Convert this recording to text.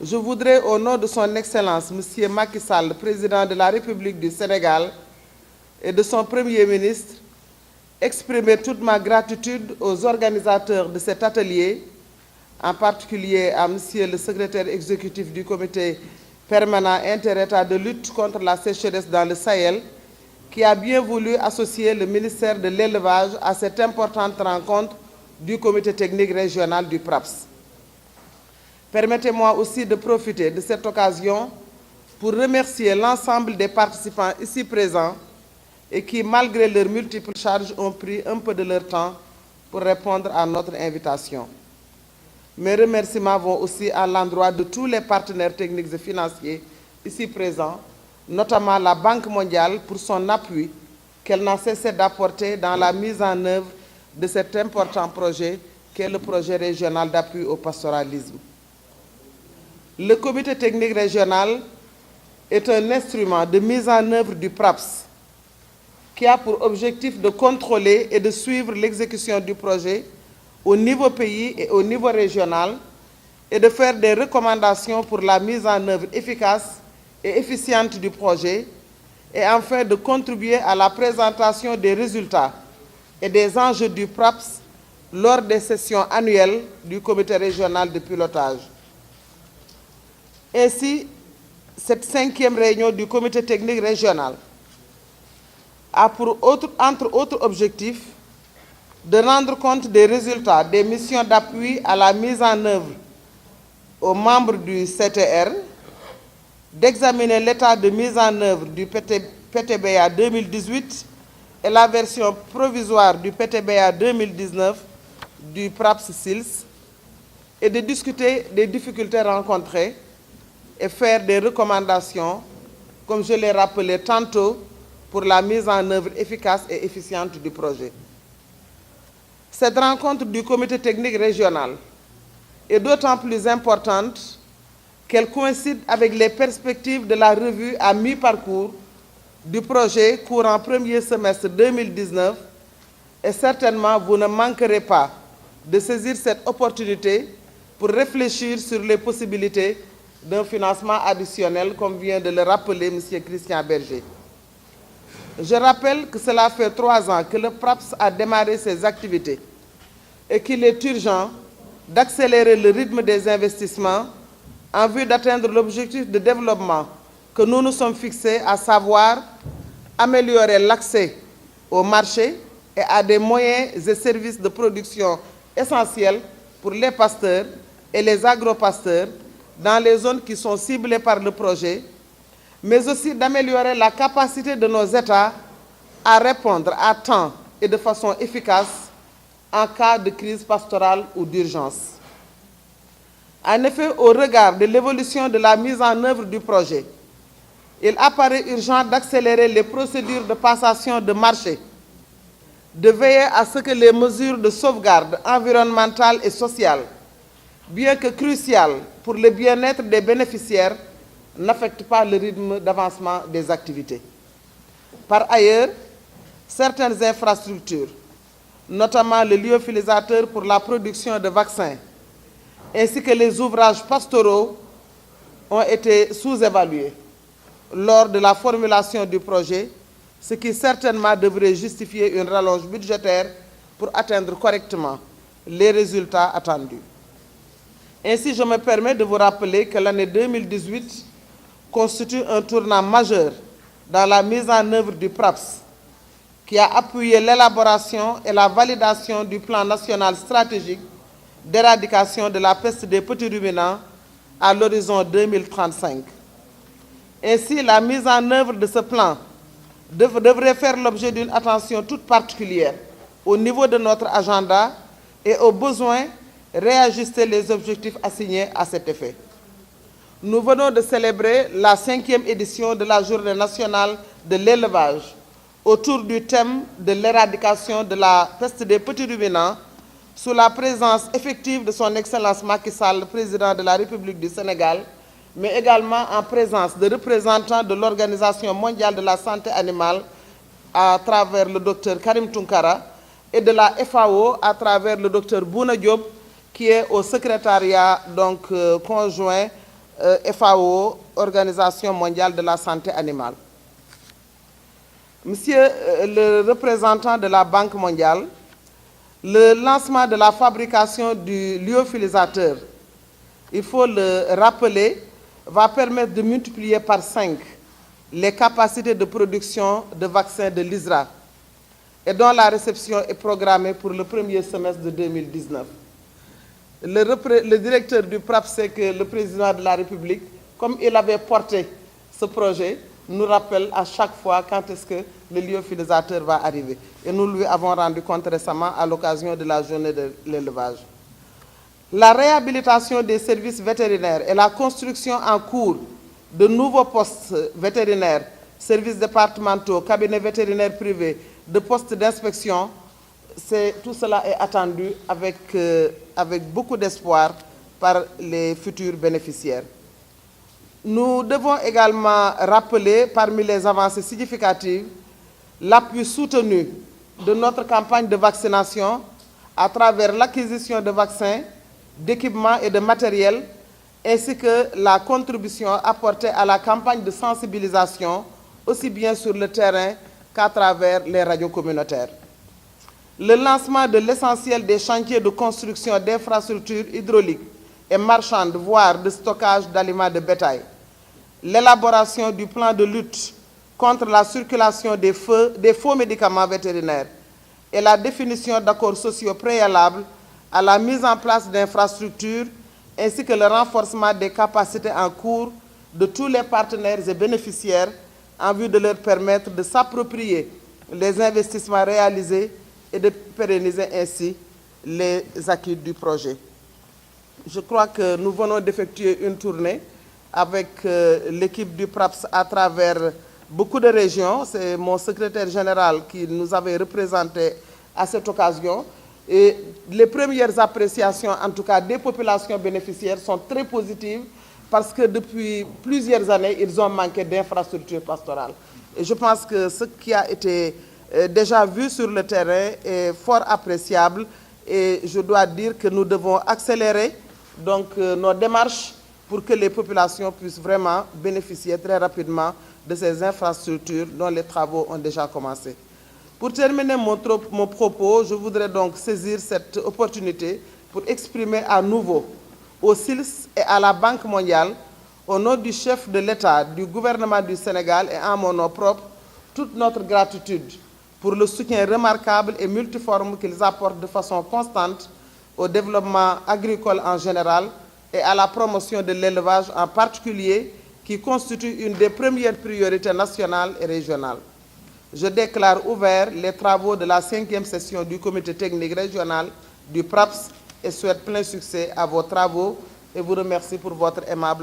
je voudrais, au nom de son Excellence, M. Macky Sall, président de la République du Sénégal, et de son Premier ministre, exprimer toute ma gratitude aux organisateurs de cet atelier, en particulier à M. le secrétaire exécutif du comité permanent inter-État de lutte contre la sécheresse dans le Sahel, qui a bien voulu associer le ministère de l'Élevage à cette importante rencontre du comité technique régional du PRAPS. Permettez-moi aussi de profiter de cette occasion pour remercier l'ensemble des participants ici présents et qui, malgré leurs multiples charges, ont pris un peu de leur temps pour répondre à notre invitation. Mes remerciements vont aussi à l'endroit de tous les partenaires techniques et financiers ici présents, notamment la Banque mondiale pour son appui qu'elle n'a cessé d'apporter dans la mise en œuvre de cet important projet qu'est le projet régional d'appui au pastoralisme. Le comité technique régional est un instrument de mise en œuvre du PRAPS qui a pour objectif de contrôler et de suivre l'exécution du projet au niveau pays et au niveau régional et de faire des recommandations pour la mise en œuvre efficace et efficiente du projet et enfin de contribuer à la présentation des résultats et des enjeux du PRAPS lors des sessions annuelles du comité régional de pilotage. Ainsi, cette 5e réunion du comité technique régional a entre autres objectifs de rendre compte des résultats des missions d'appui à la mise en œuvre aux membres du CTR, d'examiner l'état de mise en œuvre du PTBA 2018 et la version provisoire du PTBA 2019 du PRAPS-SILS et de discuter des difficultés rencontrées et faire des recommandations, comme je l'ai rappelé tantôt, pour la mise en œuvre efficace et efficiente du projet. Cette rencontre du comité technique régional est d'autant plus importante qu'elle coïncide avec les perspectives de la revue à mi-parcours du projet courant premier semestre 2019 et certainement vous ne manquerez pas de saisir cette opportunité pour réfléchir sur les possibilités d'un financement additionnel, comme vient de le rappeler M. Christian Berger. Je rappelle que cela fait 3 ans que le PRAPS a démarré ses activités et qu'il est urgent d'accélérer le rythme des investissements en vue d'atteindre l'objectif de développement que nous nous sommes fixés, à savoir améliorer l'accès au marché et à des moyens et services de production essentiels pour les pasteurs et les agropasteurs dans les zones qui sont ciblées par le projet, mais aussi d'améliorer la capacité de nos États à répondre à temps et de façon efficace en cas de crise pastorale ou d'urgence. En effet, au regard de l'évolution de la mise en œuvre du projet, il apparaît urgent d'accélérer les procédures de passation de marché, de veiller à ce que les mesures de sauvegarde environnementale et sociale, bien que cruciales pour le bien-être des bénéficiaires, n'affectent pas le rythme d'avancement des activités. Par ailleurs, certaines infrastructures, notamment le lyophilisateur pour la production de vaccins, ainsi que les ouvrages pastoraux, ont été sous-évalués lors de la formulation du projet, ce qui certainement devrait justifier une rallonge budgétaire pour atteindre correctement les résultats attendus. Ainsi, je me permets de vous rappeler que l'année 2018 constitue un tournant majeur dans la mise en œuvre du PRAPS, qui a appuyé l'élaboration et la validation du plan national stratégique d'éradication de la peste des petits ruminants à l'horizon 2035. Ainsi, la mise en œuvre de ce plan devrait faire l'objet d'une attention toute particulière au niveau de notre agenda et au besoin réajuster les objectifs assignés à cet effet. Nous venons de célébrer la 5e édition de la Journée nationale de l'élevage autour du thème de l'éradication de la peste des petits ruminants sous la présence effective de son Excellence Macky Sall, président de la République du Sénégal, mais également en présence de représentants de l'Organisation mondiale de la santé animale à travers le docteur Karim Tunkara et de la FAO à travers le docteur Bouna Diop, qui est au secrétariat conjoint FAO, Organisation mondiale de la santé animale. Monsieur le représentant de la Banque mondiale, le lancement de la fabrication du lyophilisateur, il faut le rappeler, va permettre de multiplier par 5 les capacités de production de vaccins de l'ISRA et dont la réception est programmée pour le premier semestre de 2019. Le directeur du PRAP, c'est que le président de la République, comme il avait porté ce projet, nous rappelle à chaque fois quand est-ce que le lyophilisateur va arriver. Et nous lui avons rendu compte récemment à l'occasion de la journée de l'élevage. La réhabilitation des services vétérinaires et la construction en cours de nouveaux postes vétérinaires, services départementaux, cabinets vétérinaires privés, de postes d'inspection, tout cela est attendu avec beaucoup d'espoir par les futurs bénéficiaires. Nous devons également rappeler, parmi les avancées significatives, l'appui soutenu de notre campagne de vaccination à travers l'acquisition de vaccins, d'équipements et de matériel, ainsi que la contribution apportée à la campagne de sensibilisation, aussi bien sur le terrain qu'à travers les radios communautaires. Le lancement de l'essentiel des chantiers de construction d'infrastructures hydrauliques et marchandes, voire de stockage d'aliments de bétail. L'élaboration du plan de lutte contre la circulation des faux médicaments vétérinaires et la définition d'accords sociaux préalables à la mise en place d'infrastructures ainsi que le renforcement des capacités en cours de tous les partenaires et bénéficiaires en vue de leur permettre de s'approprier les investissements réalisés et de pérenniser ainsi les acquis du projet. Je crois que nous venons d'effectuer une tournée avec l'équipe du PRAPS à travers beaucoup de régions. C'est mon secrétaire général qui nous avait représenté à cette occasion. Et les premières appréciations, en tout cas des populations bénéficiaires, sont très positives parce que depuis plusieurs années, ils ont manqué d'infrastructures pastorales. Et je pense que ce qui a été déjà vu sur le terrain est fort appréciable et je dois dire que nous devons accélérer donc, nos démarches pour que les populations puissent vraiment bénéficier très rapidement de ces infrastructures dont les travaux ont déjà commencé. Pour terminer mon propos, je voudrais donc saisir cette opportunité pour exprimer à nouveau au SILS et à la Banque mondiale, au nom du chef de l'État, du gouvernement du Sénégal et en mon nom propre, toute notre gratitude pour le soutien remarquable et multiforme qu'ils apportent de façon constante au développement agricole en général et à la promotion de l'élevage en particulier, qui constitue une des premières priorités nationales et régionales. Je déclare ouverts les travaux de la 5e session du comité technique régional du PRAPS et souhaite plein succès à vos travaux et vous remercie pour votre aimable